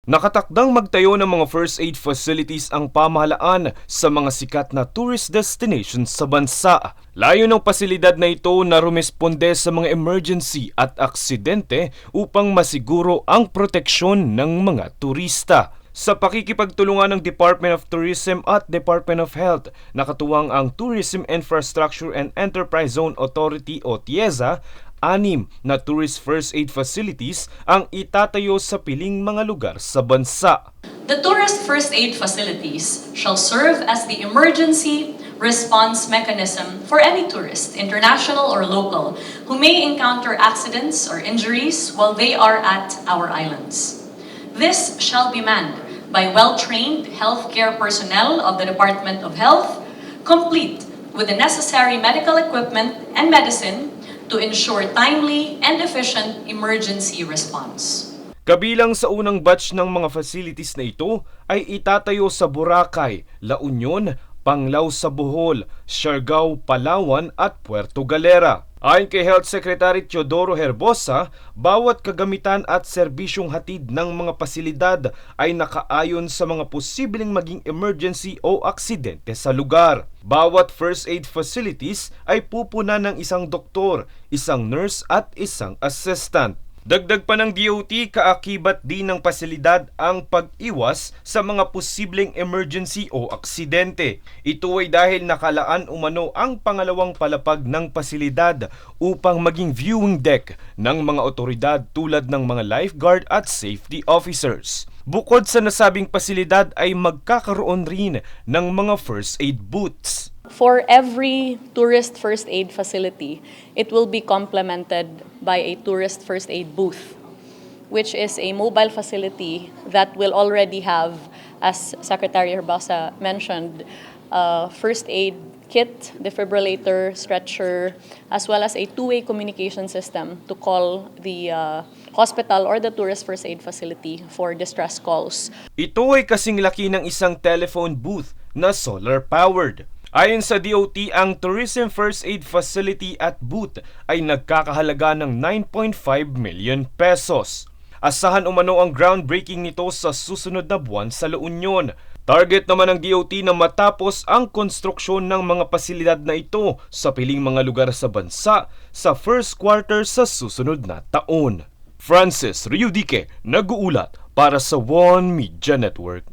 Nakatakdang magtayo ng mga first aid facilities ang pamahalaan sa mga sikat na tourist destinations sa bansa. Layo ng pasilidad na ito na rumesponde sa mga emergency at aksidente upang masiguro ang proteksyon ng mga turista. Sa pakikipagtulungan ng Department of Tourism at Department of Health, nakatuwang ang Tourism Infrastructure and Enterprise Zone Authority o TIEZA, 6 na tourist first aid facilities ang itatayo sa piling mga lugar sa bansa. The tourist first aid facilities shall serve as the emergency response mechanism for any tourist, international or local, who may encounter accidents or injuries while they are at our islands. This shall be manned by well-trained healthcare personnel of the Department of Health, complete with the necessary medical equipment and medicine to ensure timely and efficient emergency response. Kabilang sa unang batch ng mga facilities na ito ay itatayo sa Boracay, La Union, Panglao sa Bohol, Siargao, Palawan at Puerto Galera. Ayon kay Health Secretary Teodoro Herbosa, bawat kagamitan at serbisyong hatid ng mga pasilidad ay nakaayon sa mga posibleng maging emergency o aksidente sa lugar. Bawat first aid facilities ay pupunan ng isang doktor, isang nurse at isang assistant. Dagdag pa ng DOT, kaakibat din ng pasilidad ang pag-iwas sa mga posibleng emergency o aksidente. Ito ay dahil nakalaan umano ang pangalawang palapag ng pasilidad upang maging viewing deck ng mga otoridad tulad ng mga lifeguard at safety officers. Bukod sa nasabing pasilidad ay magkakaroon rin ng mga first aid booths. For every tourist first aid facility, it will be complemented by a tourist first aid booth, which is a mobile facility that will already have, as Secretary Herbosa mentioned, first aid kit, defibrillator, stretcher, as well as a two-way communication system to call the hospital or the tourist first aid facility for distress calls. Ito ay kasing laki ng isang telephone booth na solar-powered. Ayon sa DOT, ang Tourism First Aid Facility at booth ay nagkakahalaga ng 9.5 million pesos. Asahan umano ang groundbreaking nito sa susunod na buwan sa La Union. Target naman ng DOT na matapos ang konstruksyon ng mga pasilidad na ito sa piling mga lugar sa bansa sa first quarter sa susunod na taon. Francis Riudique, nag-uulat para sa One Media Network.